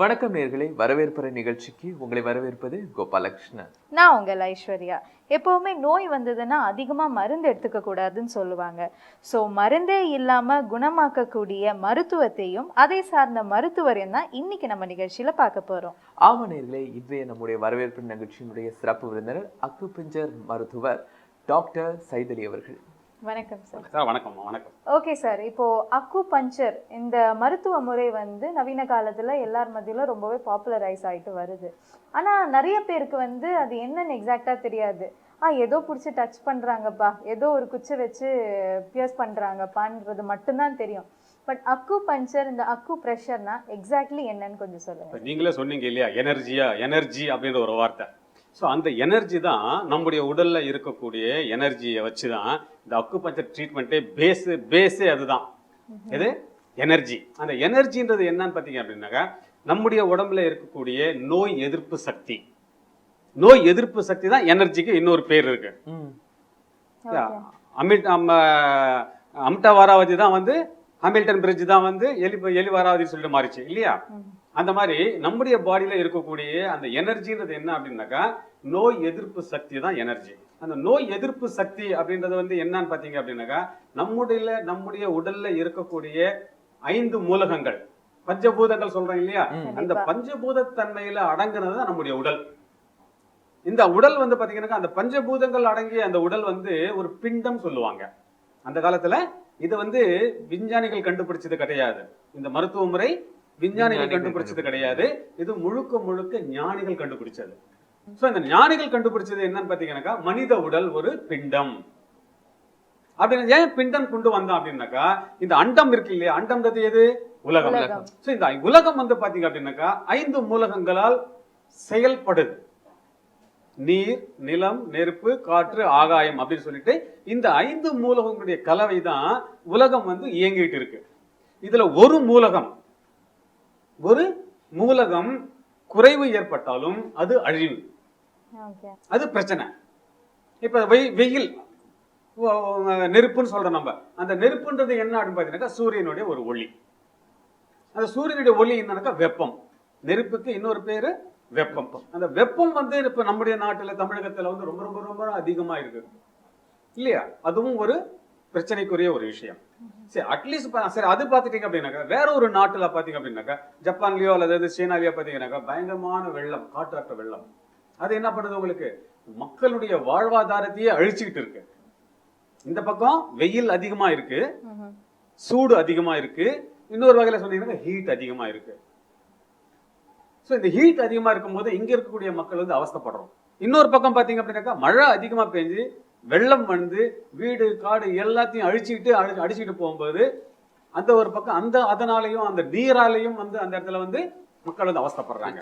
வணக்கம் நேயர்களே, வரவேற்பறை நிகழ்ச்சிக்கு உங்களை வரவேற்பது கோபாலகிருஷ்ணன். நான் உங்கள் ஐஸ்வர்யா. எப்போவுமே நோய் வந்ததுன்னா அதிகமாக மருந்து எடுத்துக்க கூடாதுன்னு சொல்லுவாங்க. ஸோ மருந்தே இல்லாமல் குணமாக்கக்கூடிய மருத்துவத்தையும் அதை சார்ந்த மருத்துவரையும் தான் இன்னைக்கு நம்ம நிகழ்ச்சியில் பார்க்க போகிறோம். ஆமா நேயர்களே, இன்றைய நம்முடைய வரவேற்பு நிகழ்ச்சியினுடைய சிறப்பு விருந்தினர் அக்குபஞ்சர் மருத்துவர் டாக்டர் சைதலி அவர்கள். வணக்கம் சார். வணக்கம். வணக்கம். ஓகே சார், இப்போ அக்கு பஞ்சர் இந்த மருத்துவ முறை நவீன காலத்துல எல்லார் மத்தியிலும் ரொம்பவே பாப்புலரைஸ் ஆயிட்டு வருது. ஆனா நிறைய பேருக்கு அது என்னன்னு எக்ஸாக்டா தெரியாது. ஏதோ பிடிச்சி டச் பண்றாங்கப்பா, ஏதோ ஒரு குச்சி வச்சு பியர்ஸ் பண்றாங்கப்பான்றது மட்டும்தான் தெரியும். பட் அக்கு பஞ்சர், இந்த அக்கு ப்ரெஷர்னா எக்ஸாக்ட்லி என்னன்னு கொஞ்சம் சொல்லுங்க. நீங்களே சொன்னீங்க இல்லையா, எனர்ஜி அப்படின்ற ஒரு வார்த்தை. ஸோ அந்த எனர்ஜி தான் நம்முடைய உடல்ல இருக்கக்கூடிய எனர்ஜியை வச்சு தான் இந்த அக்குபஞ்சர் ட்ரீட்மெண்ட்டே பேஸே அதுதான். இது எனர்ஜி. அந்த எனர்ஜின்றது என்னன்னு பார்த்தீங்க அப்படின்னாக்கா, நம்முடைய உடம்புல இருக்கக்கூடிய நோய் எதிர்ப்பு சக்தி தான் எனர்ஜிக்கு இன்னொரு பேர் இருக்கு. அம்டவாராவதி தான் ஹாமில்டன் பிரிட்ஜ் தான் எலி வாராவதி சொல்லிட்டு மாறிச்சு இல்லையா. அந்த மாதிரி நம்முடைய பாடியில இருக்கக்கூடிய அந்த எனர்ஜின்றது என்ன அப்படின்னாக்கா, நோய் எதிர்ப்பு சக்தி தான் எனர்ஜி. அந்த நோய் எதிர்ப்பு சக்தி அப்படின்றது என்னன்னு பாத்தீங்க அப்படின்னாக்கா, நம்முடைய உடல்ல இருக்கக்கூடிய 5 மூலகங்கள், பஞ்சபூதங்கள் சொல்றோம் இல்லையா, அந்த பஞ்சபூத தன்மையில அடங்குனது தான் நம்முடைய உடல். இந்த உடல் பாத்தீங்கன்னாக்கா, அந்த பஞ்சபூதங்கள் அடங்கிய அந்த உடல் ஒரு பிண்டம் சொல்லுவாங்க. அந்த காலத்துல இது விஞ்ஞானிகள் கண்டுபிடிச்சது கிடையாது. இந்த மருத்துவ முறை விஞ்ஞானிகள் கண்டுபிடிச்சது கிடையாது. இது முழுக்க ஞானிகள் கண்டுபிடிச்சது. சோ இந்த ஞானிகள் கண்டுபிடிச்சது என்னன்னு பாத்தீங்கன்னாக்கா, மனித உடல் ஒரு பிண்டம் அப்படின்னு. ஏன் பிண்டம் கொண்டு வந்தோம் அப்படின்னாக்கா, இந்த அண்டம் இருக்கு இல்லையா, அண்டம்ன்றது எது? உலகம். சோ இந்த உலகம் பாத்தீங்க அப்படின்னாக்கா 5 மூலகங்களால் செயல்படுது. நீர், நிலம், நெருப்பு, காற்று, ஆகாயம் அப்படின்னு சொல்லிட்டு இந்த 5 மூலகங்களுடைய கலவை தான் உலகம் இயங்கிட்டு இருக்கு. இதுல ஒரு மூலகம் குறைவு ஏற்பட்டாலும் அது அழிவு, அது பிரச்சனை. இப்ப வெயில், நெருப்புன்னு சொல்றோம் நம்ம. அந்த நெருப்புன்றது என்ன அப்படின்னு பாத்தீங்கன்னா, சூரியனுடைய ஒரு ஒளி. அந்த சூரியனுடைய ஒளி என்னன்னாக்கா வெப்பம். நெருப்புக்கு இன்னொரு பேரு வெப்பம். அந்த வெப்பம் இப்ப நம்முடைய நாட்டுல, தமிழகத்துல ரொம்ப ரொம்ப ரொம்ப அதிகமா இருக்கு இல்லையா. அதுவும் ஒரு பிரச்சனைக்குரிய ஒரு விஷயம். சரி, அட்லீஸ்ட் சரி, அது பாத்துட்டீங்க அப்படின்னாக்கா, வேற ஒரு நாட்டுல பாத்தீங்க அப்படின்னாக்கா, ஜப்பான்லயோ அல்லது சீனாலயோ பாத்தீங்கன்னாக்கா, பயங்கரமான வெள்ளம், காற்றாற்ற வெள்ளம். அது என்ன பண்ணுது, உங்களுக்கு மக்களுடைய வாழ்வாதாரத்தையே அழிச்சுக்கிட்டு இருக்கு. இந்த பக்கம் வெயில் அதிகமா இருக்கு, சூடு அதிகமா இருக்கு, இன்னொரு வகையில சொன்னீங்கன்னா ஹீட் அதிகமா இருக்கு. சோ இந்த ஹீட் அதிகமா இருக்கும் போது இங்க இருக்கக்கூடிய மக்கள் அவஸ்தைப்படுறோம். இன்னொரு பக்கம் பாத்தீங்க அப்படின்னாக்கா, மழை அதிகமா பெஞ்சு வெள்ளம் வீடு காடு எல்லாத்தையும் அடிச்சுக்கிட்டு போகும்போது அந்த ஒரு பக்கம் அதனாலையும் அந்த நீராலையும் அந்த இடத்துல மக்கள் அவஸ்தைப்படுறாங்க.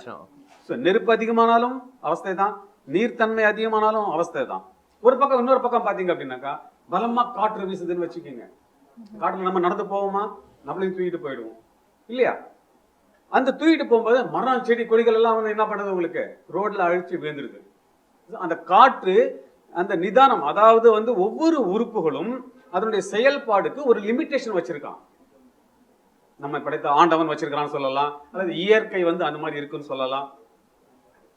நெருப்பு அதிகமானாலும் அவஸ்தை தான், நீர்த்தன்மை அதிகமானாலும் அவஸ்தை தான். ஒரு பக்கம். இன்னொரு பக்கம் பாத்தீங்க அப்படின்னாக்கா, பலமா காற்று வீசுதுன்னு வச்சுக்கோங்க. காட்டுல நம்ம நடந்து போவோமா, நம்மளையும் தூக்கிட்டு போயிடுவோம் இல்லையா. அந்த தூக்கிட்டு போகும்போது மரம், செடி, கொடிகள் எல்லாம் என்ன பண்ணுது, உங்களுக்கு ரோட்ல அழிச்சு விழுந்துருது. அந்த காற்று அந்த நிதானம், அதாவது ஒவ்வொரு உறுப்புகளும் அதனுடைய செயல்பாடுக்கு ஒரு லிமிட்டேஷன் வச்சிருக்கான். நம்ம படைத்த ஆண்டவன் வச்சிருக்கான்னு சொல்லலாம், அல்லது இயற்கை அந்த மாதிரி இருக்குன்னு சொல்லலாம்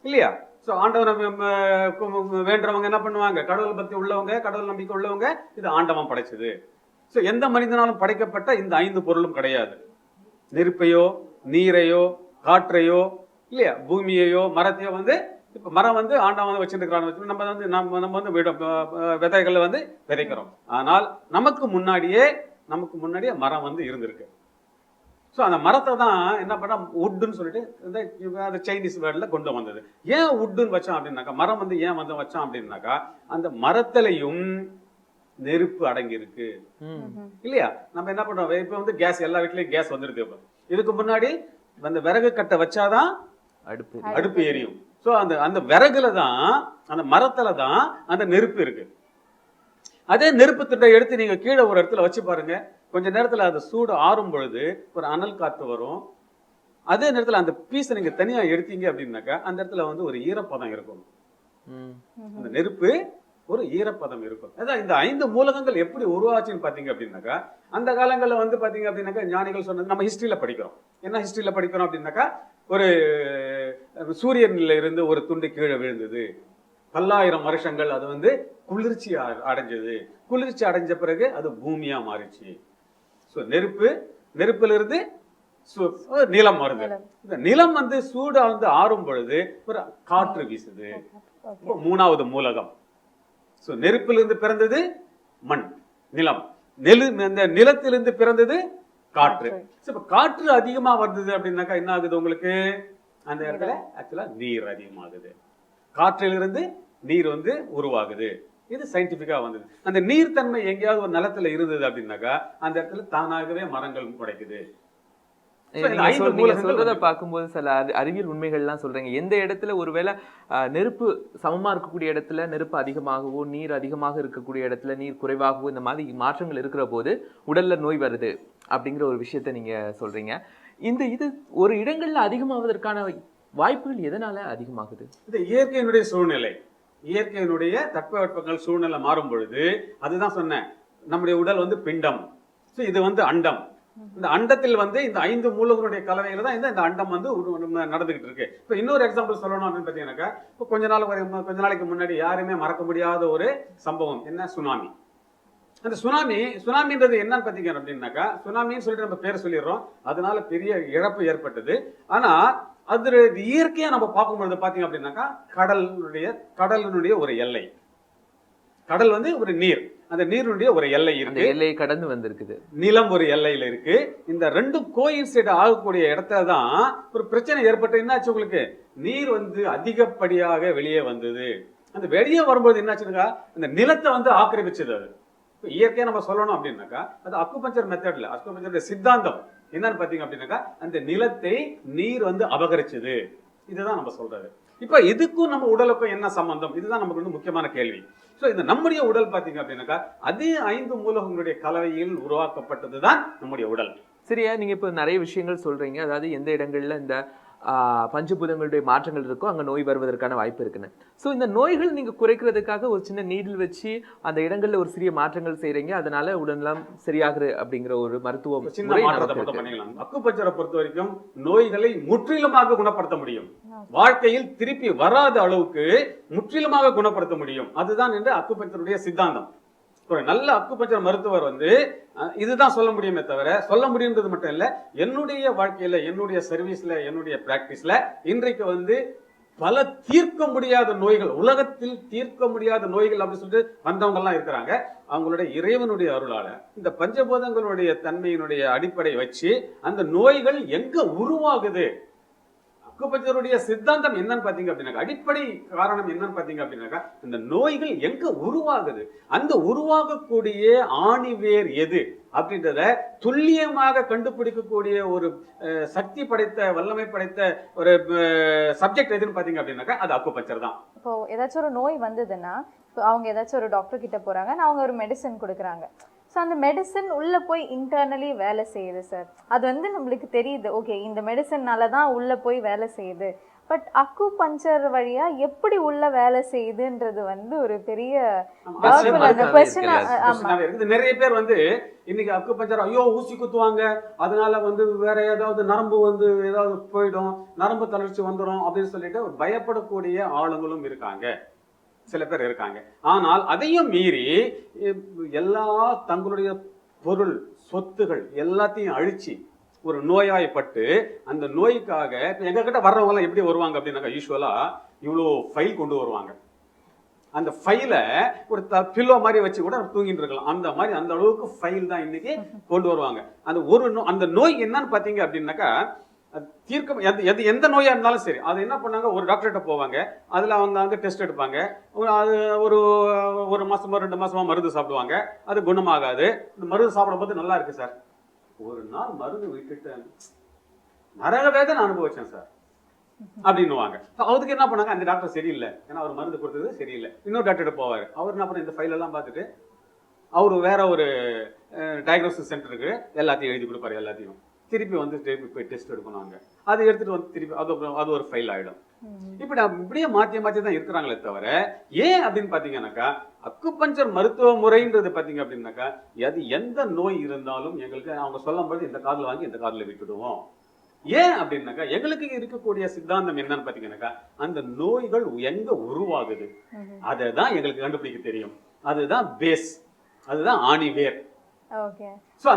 இல்லையா. சோ ஆண்டவனை வேண்டவங்க என்ன பண்ணுவாங்க, கடவுள் பக்தி உள்ளவங்க, கடவுள் நம்பிக்கை உள்ளவங்க, இது ஆண்டவன் படைச்சது. சோ எந்த மனிதனாலும் படைக்கப்பட்ட இந்த 5 பொருளும் கிடையாது. நெருப்பையோ, நீரையோ, காற்றையோ இல்லையா, பூமியையோ, மரத்தையோ இப்ப மரம் ஆண்டவன் வச்சிருக்கிறான்னு நம்ம விதைகளை விதைக்கிறோம். ஆனால் நமக்கு முன்னாடியே மரம் இருந்திருக்கு. ஸோ அந்த மரத்தை தான் என்ன பண்ணா உட்டுன்னு சொல்லிட்டு இந்த சைனீஸ் வேர்ட்ல கொண்டு வந்தது. ஏன் உட்டுன்னு வச்சோம் அப்படின்னாக்கா, மரம் ஏன் வச்சோம் அப்படின்னாக்கா, அந்த மரத்திலையும் நெருப்பு அடங்கி இருக்கு இல்லையா. நம்ம என்ன பண்றோம், இப்ப கேஸ், எல்லா வீட்லயும் கேஸ் வந்துருது. இதுக்கு முன்னாடி விறகு கட்டை வச்சாதான் அடுப்பு எரியும். சோ அந்த விறகுல தான், அந்த மரத்துல தான் அந்த நெருப்பு இருக்கு. அதே நெருப்பு திட்டை எடுத்து நீங்க கீழே ஒரு இடத்துல வச்சு பாருங்க, கொஞ்ச நேரத்துல அது சூடு ஆறும் பொழுது ஒரு அனல் காத்து வரும். அதே நேரத்துல அந்த பீஸை நீங்க தனியா எடுத்தீங்க அப்படின்னாக்கா, அந்த இடத்துல ஒரு ஈரப்பதம் இருக்கும். அந்த நெருப்பு ஒரு ஈரப்பதம் இருக்கும். அதான் இந்த 5 மூலகங்கள் எப்படி உருவாச்சுன்னு பாத்தீங்க அப்படின்னாக்கா, அந்த காலங்கள்ல பாத்தீங்க அப்படின்னாக்கா, ஞானிகள் சொன்னது நம்ம ஹிஸ்டரியில படிக்கிறோம். என்ன ஹிஸ்டரியில படிக்கிறோம் அப்படின்னாக்கா, ஒரு சூரியனில் இருந்து ஒரு துண்டு கீழே விழுந்தது, பல்லாயிரம் வருஷங்கள் அது வந்து குளிர்ச்சி அடைஞ்சது, குளிர்ச்சி அடைஞ்ச பிறகு அது பூமியா மாறிச்சு. ஸோ நெருப்பிலிருந்து நிலம் வருது. இந்த நிலம் வந்து சூடா வந்து ஆறும் பொழுது ஒரு காற்று வீசுது. மூணாவது மூலகம். ஸோ நெருப்பிலிருந்து பிறந்தது மண், நிலம். இந்த நிலத்திலிருந்து பிறந்தது காற்று. இப்ப காற்று அதிகமா வந்தது அப்படின்னாக்கா என்ன ஆகுது உங்களுக்கு? அந்த இடத்துல ஆக்சுவலா நீர் அதிகமாகுது. காற்றிலிருந்து நீர் வந்து உருவாகுது. இது சயின்டிபிக்கா வந்தது. அந்த நீர்த்தன்மை எங்கேயாவது ஒரு நிலத்துல இருந்தது அப்படின்னாக்கா அந்த இடத்துல தானாகவே மரங்கள் முளைக்குது. சொல்றத பார்க்கும்போது சில அறிவியல் உண்மைகள்லாம் சொல்றீங்க. எந்த இடத்துல ஒருவேளை நெருப்பு சமமா இருக்கக்கூடிய இடத்துல நெருப்பு அதிகமாகவோ, நீர் அதிகமாக இருக்கக்கூடிய இடத்துல நீர் குறைவாகவோ, இந்த மாதிரி மாற்றங்கள் இருக்கிற போது உடல்ல நோய் வருது அப்படிங்கிற ஒரு விஷயத்த நீங்க சொல்றீங்க. இது ஒரு இடங்கள்ல அதிகமாவதற்கான வாய்ப்புகள் எதனால அதிகமாகுது? இது இயற்கையினுடைய சூழ்நிலை, இயற்கையினுடைய தட்பவெப்பங்கள் சூழ்நிலை மாறும் பொழுது, அதுதான் சொன்னேன், நம்முடைய உடல் வந்து பிண்டம், இது வந்து அண்டம். இந்த அண்டத்தில் வந்து இந்த 5 மூலங்களுடைய கலவையில தான் இந்த அண்டம் வந்து நடந்துகிட்டு இருக்கு. இப்ப இன்னொரு எக்ஸாம்பிள் சொல்லணும் அப்படின்னு பாத்தீங்கன்னாக்கா, இப்போ கொஞ்ச நாளைக்கு முன்னாடி யாருமே மறக்க முடியாத ஒரு சம்பவம் என்ன, சுனாமி. அந்த சுனாமின்றது என்னன்னு பாத்தீங்க அப்படின்னாக்கா, சுனாமின்னு சொல்லிட்டு நம்ம பேரை சொல்லிடுறோம், அதனால பெரிய இழப்பு ஏற்பட்டது. ஆனா அது இயற்கையா நம்ம பார்க்கும்பொழுது பாத்தீங்க அப்படின்னாக்கா, கடலினுடைய ஒரு எல்லை, கடல் வந்து ஒரு நீர், அந்த நீருடைய ஒரு எல்லை இருக்கு, எல்லையை கடந்து வந்திருக்குது. நிலம் ஒரு எல்லையில இருக்கு. இந்த ரெண்டும் கோயின்சைட் ஆகக்கூடிய இடத்துல தான் ஒரு பிரச்சனை ஏற்பட்டு என்னாச்சு உங்களுக்கு, நீர் வந்து அதிகப்படியாக வெளியே வந்தது. அந்த வெளியே வரும்போது என்னாச்சுன்னா அந்த நிலத்தை வந்து ஆக்கிரமிச்சது. அது இயற்கையா நம்ம சொல்லணும் அப்படின்னாக்கா, அது அக்குபஞ்சர் மெத்தட்ல, அக்குபஞ்சர் சித்தாந்தம் என்னன்னு பாத்தீங்க அப்படின்னாக்கா, அந்த நிலத்தை நீர் வந்து அபகரிச்சது. இதுதான் நம்ம சொல்றது. இப்ப இதுக்கும் நம்ம உடலுக்கும் என்ன சம்பந்தம், இதுதான் நமக்கு வந்து முக்கியமான கேள்வி. சோ இந்த நம்முடைய உடல் பாத்தீங்க அப்படின்னாக்கா, அதே 5 மூலகங்களுடைய கலவையில் உருவாக்கப்பட்டதுதான் நம்முடைய உடல். சரியா? நீங்க இப்ப நிறைய விஷயங்கள் சொல்றீங்க. அதாவது எந்த இடங்கள்ல இந்த பஞ்சபூதங்களுடைய மாற்றங்கள் இருக்கோ அங்க நோய் வருவதற்கான வாய்ப்பு இருக்குன்னு. சோ இந்த நோய்கள் நீங்க குறைக்கிறதுக்காக ஒரு சின்ன நீடில் வச்சு அந்த இடங்கள்ல ஒரு சிறிய மாற்றங்கள் செய்றீங்க, அதனால உடனெல்லாம் சரியாகுது அப்படிங்கிற ஒரு மருத்துவ சின்ன மாற்றத்தை மட்டும் பண்ணிக்கலாம். அக்குபஞ்சரை பொறுத்த வரைக்கும் நோய்களை முற்றிலுமாக குணப்படுத்த முடியும், வாழ்க்கையில் திருப்பி வராத அளவுக்கு முற்றிலுமாக குணப்படுத்த முடியும். அதுதான் என்று அக்குபஞ்சருடைய சித்தாந்தம். ஒரு நல்ல அக்குபஞ்சர் மருத்துவர் வந்து இதுதான் சொல்ல முடியுமே தவிர, சொல்ல முடியுன்றது மட்டும் இல்ல, என்னுடைய வாழ்க்கையில, என்னுடைய சர்வீஸ்ல, என்னுடைய பிராக்டிஸ்ல இன்றைக்கு வந்து பல தீர்க்க முடியாத நோய்கள், உலகத்தில் தீர்க்க முடியாத நோய்கள் அப்படின்னு சொல்லிட்டு வந்தவங்க எல்லாம் இருக்கிறாங்க. அவங்களுடைய இறைவனுடைய அருளால இந்த பஞ்சபூதங்களுடைய தன்மையினுடைய அடிப்படை வச்சு அந்த நோய்கள் எங்க உருவாகுது, அக்குபஞ்சருடைய சித்தாந்தம் என்னன்னு பாத்தீங்க அப்படின்னாக்கா, அடிப்படை காரணம் என்னன்னு பாத்தீங்க அப்படின்னாக்கா, இந்த நோய்கள் எங்க உருவாகுது, அந்த உருவாகக்கூடிய ஆணிவேர் எது அப்படின்றத துல்லியமாக கண்டுபிடிக்கக்கூடிய ஒரு சக்தி படைத்த, வல்லமை படைத்த ஒரு சப்ஜெக்ட் எதுன்னு பாத்தீங்க அப்படின்னாக்கா, அது அக்குபஞ்சர் தான். இப்போ ஏதாச்சும் ஒரு நோய் வந்ததுன்னா அவங்க ஏதாச்சும் ஒரு டாக்டர் கிட்ட போறாங்க, அவங்க ஒரு மெடிசன் கொடுக்குறாங்க. ஸோ அந்த மெடிசன் உள்ளே போய் இன்டர்னலி வேலை செய்யுது சார். அது வந்து நம்மளுக்கு தெரியுது, ஓகே இந்த மெடிசன்னால தான் உள்ளே போய் வேலை செய்யுது. பட் அக்கு பஞ்சர் வழியா எப்படி உள்ள வேலை செய்யுதுன்றது வந்து ஒரு பெரிய நிறைய பேர் வந்து இன்னைக்கு அக்கு பஞ்சர், ஐயோ ஊசி குத்துவாங்க, அதனால வந்து வேற ஏதாவது நரம்பு வந்து ஏதாவது போயிடும், நரம்பு தளர்ச்சி வந்துடும் அப்படின்னு சொல்லிட்டு பயப்படக்கூடிய ஆளுங்களும் இருக்காங்க, சில பேர் இருக்காங்க. ஆனால் அதையும் மீறி எல்லா தங்களுடைய பொருள் சொத்துகள் எல்லாத்தையும் அழிச்சு ஒரு நோயாய்ப்பட்டு அந்த நோய்க்காக எங்க கிட்ட வர்றவங்க எல்லாம் எப்படி வருவாங்க அப்படின்னாக்கா, யூஸ்வலா இவ்வளோ ஃபைல் கொண்டு வருவாங்க. அந்த ஃபைல ஒரு பில்லோ மாதிரி வச்சு கூட தூங்கிட்டு இருக்கலாம், அந்த மாதிரி அந்த அளவுக்கு ஃபைல் தான் இன்னைக்கு கொண்டு வருவாங்க. அந்த நோய் என்னன்னு பாத்தீங்க அப்படின்னாக்கா, தீர்க்க எந்த நோயா இருந்தாலும் சரி, அது என்ன பண்ணாங்க, ஒரு டாக்டர்கிட்ட போவாங்க, அதுல அவங்க அங்க டெஸ்ட் எடுப்பாங்க, அது ஒரு மாசமா 2 மாசமா மருந்து சாப்பிடுவாங்க, அது குணமாகாது. இந்த மருந்து சாப்பிடும் போது நல்லா இருக்கு சார், ஒரு நாள் மருந்து விட்டுட்டு நரக வேதனை அனுபவிச்சேன் சார் அப்படின்னுவாங்க. அதுக்கு என்ன பண்ணாங்க, அந்த டாக்டர் சரியில்லை, ஏன்னா அவர் மருந்து கொடுத்தது சரியில்லை, இன்னொரு டாக்டர்கிட்ட போவாரு. அவர் என்ன பண்ண, இந்த ஃபைல் எல்லாம் பார்த்துட்டு அவரு வேற ஒரு டயக்னோசிஸ் சென்டருக்கு எல்லாத்தையும் எழுதி கொடுப்பாரு, எல்லாத்தையும் திருப்பி வந்து போய் டெஸ்ட் எடுக்கணும், அதை எடுத்துட்டு வந்து திருப்பி அது ஒரு ஃபைல் ஆயிடும். இப்படியே மாற்றி தான் இருக்கிறாங்களே தவிர, ஏன் அப்படின்னு பாத்தீங்கன்னாக்கா, அக்குபஞ்சர் மருத்துவ முறைன்றது பாத்தீங்க அப்படின்னாக்கா, அது எந்த நோய் இருந்தாலும் எங்களுக்கு அவங்க சொல்லும் போது இந்த காதுல வாங்கி இந்த காதுல விட்டுடுவோம், ஏன் அப்படின்னாக்கா எங்களுக்கு இருக்கக்கூடிய சித்தாந்தம் என்னன்னு பாத்தீங்கன்னாக்கா அந்த நோய்கள் எங்க உருவாகுது அதை தான் எங்களுக்கு கண்டுபிடிக்க தெரியும். அதுதான் பேஸ், அதுதான் ஆணிவேர். ஓகே. சோ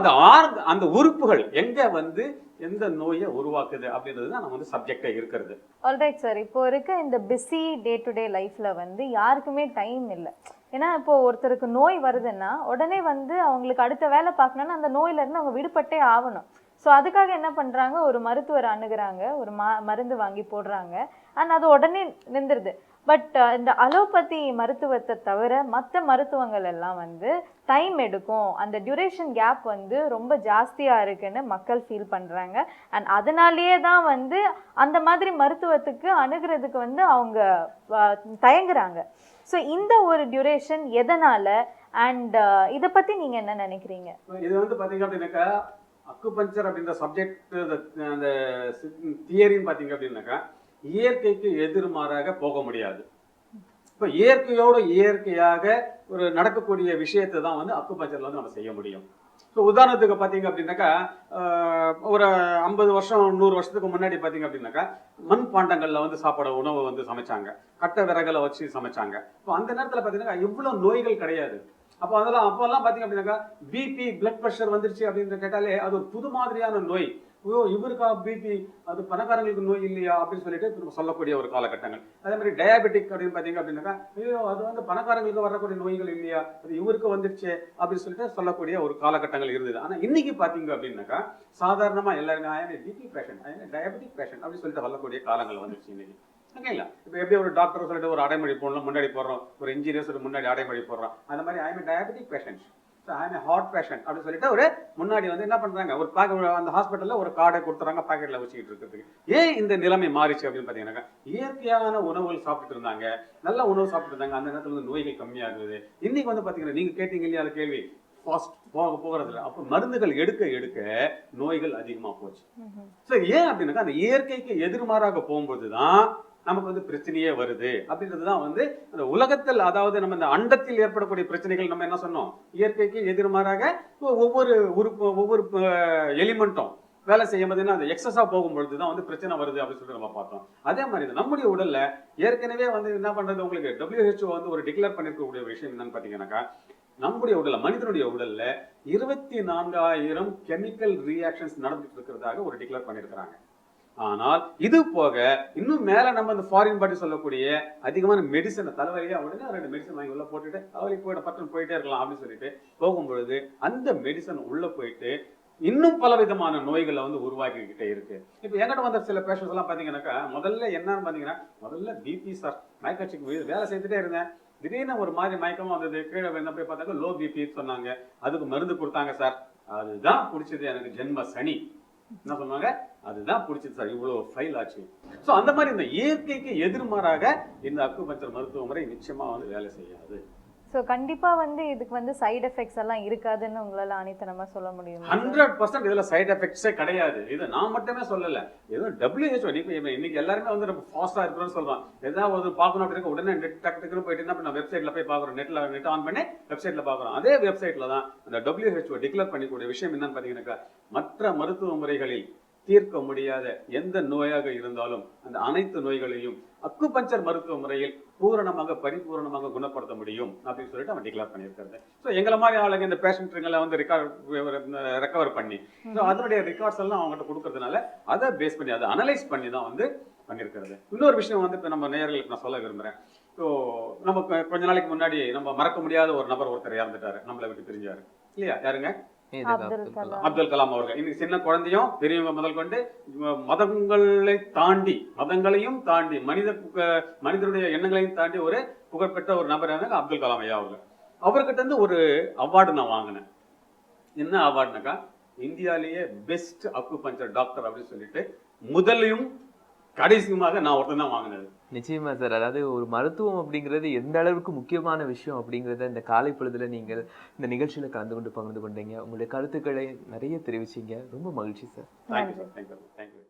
அந்த உறுப்புகள் எங்க வந்து எந்த நோயை உருவாக்குது அப்படின்றது தான் நம்ம வந்து சப்ஜெக்டா இருக்கிறது. ஆல்ரைட் சார், இப்போ இருக்க இந்த பிஸி டே டு டே லைஃப்ல வந்து யாருக்குமே டைம் இல்லை. ஏன்னா இப்போ ஒருத்தருக்கு நோய் வருதுன்னா உடனே வந்து அவங்களுக்கு அடுத்த வேலை பார்க்கணும்னா அந்த நோயில இருந்து அவங்க விடுபட்டே ஆகணும். ஸோ அதுக்காக என்ன பண்றாங்க, ஒரு மருத்துவர் அணுகுறாங்க, ஒரு மருந்து வாங்கி போடுறாங்க, அண்ட் அது உடனே நின்றுது. பட் இந்த அலோபதி மருத்துவத்தை தவிர மற்ற மருத்துவங்கள் எல்லாம் வந்து டைம் எடுக்கும், அந்த டியூரேஷன் கேப் வந்து ரொம்ப ஜாஸ்தியாக இருக்குன்னு மக்கள் ஃபீல் பண்ணுறாங்க. அண்ட் அதனாலேயே தான் வந்து அந்த மாதிரி மருத்துவத்துக்கு அணுகிறதுக்கு வந்து அவங்க தயங்குறாங்க. ஸோ இந்த ஒரு டியூரேஷன் எதனால, அண்ட் இதை பற்றி நீங்கள் என்ன நினைக்கிறீங்க? இது வந்து பார்த்தீங்க அப்படின்னாக்கா அக்குபஞ்சர் அப்படின்ற சப்ஜெக்ட் அந்த தியரின்னு பார்த்தீங்க அப்படின்னாக்கா இயற்கைக்கு எதிர்மாறாக போக முடியாது. இப்போ இயற்கையோட இயற்கையாக ஒரு நடக்கக்கூடிய விஷயத்தை தான் வந்து அக்குபஞ்சர்ல வந்து நம்ம செய்ய முடியும். ஸோ உதாரணத்துக்கு பார்த்தீங்க அப்படின்னாக்கா ஒரு 50 வருஷம் 100 வருஷத்துக்கு முன்னாடி பார்த்தீங்க அப்படின்னாக்கா மண் பாண்டங்கள்ல வந்து சாப்பாடு உணவு வந்து சமைச்சாங்க, கட்டை விறகுல வச்சு சமைச்சாங்க. இப்போ அந்த நேரத்தில் பார்த்தீங்கன்னா இவ்வளவு நோய்கள் கிடையாது. அப்போல்லாம் பார்த்தீங்க அப்படின்னாக்கா பிபி பிளட் ப்ரெஷர் வந்துருச்சு அப்படின்னு கேட்டாலே அது ஒரு புது மாதிரியான நோய். ஐயோ இவருக்கா பிபி, அது பணக்காரங்களுக்கு நோய் இல்லையா அப்படின்னு சொல்லிட்டு சொல்லக்கூடிய ஒரு காலகட்டங்கள். அதே மாதிரி டயாபெட்டிக் அப்படின்னு பார்த்தீங்க அப்படின்னாக்கா ஐயோ அது வந்து பணக்காரங்களுக்கு வரக்கூடிய நோய்கள் இல்லையா, அது இவருக்கு வந்துருச்சு அப்படின்னு சொல்லிட்டு சொல்லக்கூடிய ஒரு காலகட்டங்கள் இருந்தது. ஆனால் இன்னைக்கு பார்த்தீங்க அப்படின்னாக்கா சாதாரணமா எல்லாருமே I'm BP patient, I'm diabetic patient அப்படின்னு சொல்லிட்டு சொல்லக்கூடிய காலங்கள் வந்துருச்சு இன்னைக்கு. ஓகேங்களா? இப்போ எப்படி ஒரு டாக்டர் சொல்லிட்டு ஒரு அடைமொழி போடணும் முன்னாடி போடுறோம், ஒரு இன்ஜினியர்ஸ் முன்னாடி அடைமொழி போடுறோம். அந்த மாதிரி I'm diabetic patient, I'm heart patient அப்படின்னு சொல்லிட்டு ஒரு முன்னாடி வந்து என்ன பண்றாங்க, ஒரு அந்த ஹாஸ்பிட்டல்ல ஒரு கார்டை கொடுத்துறாங்க பாக்கெட்ல வச்சுக்கிட்டு இருக்கிறதுக்கு. ஏன் இந்த நிலைமை மாறிச்சு அப்படின்னு பாத்தீங்கன்னா இயற்கையான உணவுகள் சாப்பிட்டு இருந்தாங்க, நல்ல உணவு சாப்பிட்டு இருந்தாங்க, அந்த நேரத்துல வந்து நோய்கள் கம்மியாகுது. இன்னைக்கு வந்து பாத்தீங்கன்னா நீங்க கேட்டீங்க இல்லையா அந்த கேள்வி, ஃபாஸ்ட் போகிறதுல அப்போ மருந்துகள் எடுக்க எடுக்க நோய்கள் அதிகமா போச்சு. ஸோ ஏன் அப்படின்னாக்கா அந்த இயற்கைக்கு எதிர்மாறாக போகும்போதுதான் நமக்கு வந்து பிரச்சனையே வருது அப்படின்றதுதான் வந்து அந்த உலகத்தில், அதாவது நம்ம இந்த அண்டத்தில் ஏற்படக்கூடிய பிரச்சனைகள். நம்ம என்ன சொன்னோம், இயற்கைக்கு எதிர்மாறாக ஒவ்வொரு உறுப்பு ஒவ்வொரு எலிமெண்ட்டும் வேலை செய்யும் போதுன்னா அந்த எக்ஸஸா போகும்பொழுதுதான் வந்து பிரச்சனை வருது அப்படின்னு சொல்லிட்டு நம்ம பார்த்தோம். அதே மாதிரி நம்முடைய உடல்ல ஏற்கனவே வந்து என்ன பண்றது, உங்களுக்கு WHO வந்து ஒரு டிக்ளேர் பண்ணிருக்கக்கூடிய விஷயம் என்னன்னு பாத்தீங்கன்னாக்கா நம்முடைய உடல்ல, மனிதனுடைய உடல்ல 24,000 கெமிக்கல் ரியாக்ஷன்ஸ் நடந்துட்டு இருக்கிறதாக ஒரு டிக்ளேர் பண்ணிருக்கிறாங்க. ஆனால் இது போக இன்னும் மேல நம்ம இந்த ஃபாரின் பாடி சொல்லக்கூடிய அதிகமான மெடிசன், தலைவலியா உடனே 2 மெடிசன் வாங்கி உள்ள போட்டுட்டு அவளுக்கு போயிட்டே இருக்கலாம் அப்படின்னு சொல்லிட்டு போகும்பொழுது அந்த மெடிசன் உள்ள போயிட்டு இன்னும் பல விதமான நோய்களை வந்து உருவாக்கிக்கிட்டே இருக்கு. இப்ப என்கிட்ட வந்த சில பேஷன்ஸ் எல்லாம் பாத்தீங்கன்னாக்கா முதல்ல என்னன்னு பாத்தீங்கன்னா முதல்ல பிபி சார் மயக்கச்சிக்கு வேலை செய்துட்டே இருந்தேன், திடீர்னு ஒரு மாதிரி மயக்கமா வந்தது, கீழே என்ன போய் பார்த்தாக்க லோ பிபி சொன்னாங்க, அதுக்கு மருந்து கொடுத்தாங்க சார், அதுதான் பிடிச்சது எனக்கு ஜென்ம சனி. என்ன சொன்னாங்க, அதுதான் பிடிச்சது சார், இவ்வளவு ஃபைல் ஆச்சு. சோ அந்த மாதிரி இந்த இயற்கைக்கு எதிர்மாறாக இந்த அக்குபஞ்சர் மருத்துவ முறை நிச்சயமா வந்து வேலை செய்யாது. ஸோ கண்டிப்பாக வந்து இதுக்கு வந்து சைடு எஃபெக்ட்ஸ் எல்லாம் இருக்காதுன்னு உங்களால் ஆணித்தனமா சொல்ல முடியும்? 100% இதுல சைடு எஃபெக்ட்ஸே கிடையாது. இது நான் மட்டுமே சொல்லல, ஏதோ WHO இன்னைக்கு எல்லாருமே வந்து ரொம்ப ஃபாஸ்டா இருக்கிறோம்னு சொல்றோம். ஏதாவது பார்க்கணும் அப்படின்னு உடனே நெட் டக்குன்னு போயிட்டு என்ன வெப்சைட்ல போய் பாக்குறோம், நெட் ஆன் பண்ணி வெப்சைட்ல பாக்குறோம். அதே வெப்சைட்ல தான் அந்த WHO டிக்ளேர் பண்ணிக்கூடிய விஷயம் என்னன்னு பாத்தீங்கன்னாக்கா மற்ற மருத்துவ முறைகளில் தீர்க்க முடியாத எந்த நோயாக இருந்தாலும் அந்த அனைத்து நோய்களையும் அக்குபஞ்சர் மருத்துவ முறையில் பூரணமாக பரிபூரணமாக குணப்படுத்த முடியும் அப்படின்னு சொல்லிட்டு அவன் டிக்ளேர் பண்ணியிருக்காரு. ஸோ எங்களை மாதிரி ஆளுங்க இந்த பேஷண்ட்களை வந்து ரெக்கவர் பண்ணி அதனுடைய ரெக்கார்ட்ஸ் எல்லாம் அவங்ககிட்ட கொடுக்கறதுனால அதை பேஸ் பண்ணி அதை அனலைஸ் பண்ணி தான் வந்து பண்ணியிருக்கிறது. இன்னொரு விஷயம் வந்து இப்போ நம்ம நேயர்களுக்கு நான் சொல்ல விரும்புறேன். ஸோ நம்ம கொஞ்ச நாளைக்கு முன்னாடி நம்ம மறக்க முடியாத ஒரு நபர் ஒருத்தர் இறந்துட்டாரு, நம்மளை விட்டு பிரிஞ்சாரு இல்லையா? யாருங்க? அப்துல் கலாம் அவர்கள். இன்னைக்கு சின்ன குழந்தையும் பெரியவங்க முதல் கொண்டு மதங்களையும் தாண்டி மனிதனுடைய எண்ணங்களையும் தாண்டி ஒரு புகழ்பெற்ற ஒரு நபர் அப்துல் கலாம் ஐயா அவர்கள். அவர்கிட்ட இருந்து ஒரு அவார்டு நான் வாங்கினேன். என்ன அவார்டுனாக்கா இந்தியாலேயே பெஸ்ட் அக்குபஞ்சர் டாக்டர் அப்படின்னு சொல்லிட்டு முதலையும் கடைசியுமாக நான் ஒருத்தன் தான் வாங்கினது. நிச்சயமா சார், அதாவது ஒரு மருத்துவம் அப்படிங்கிறது எந்த அளவுக்கு முக்கியமான விஷயம் அப்படிங்கிறத இந்த காலை பொழுதுல நீங்கள் இந்த நிகழ்ச்சியில கலந்து கொண்டு பகிர்ந்து கொண்டீங்க. உங்களுடைய கருத்துக்களை நிறைய தெரிவிச்சீங்க. ரொம்ப மகிழ்ச்சி சார். தேங்க்யூ.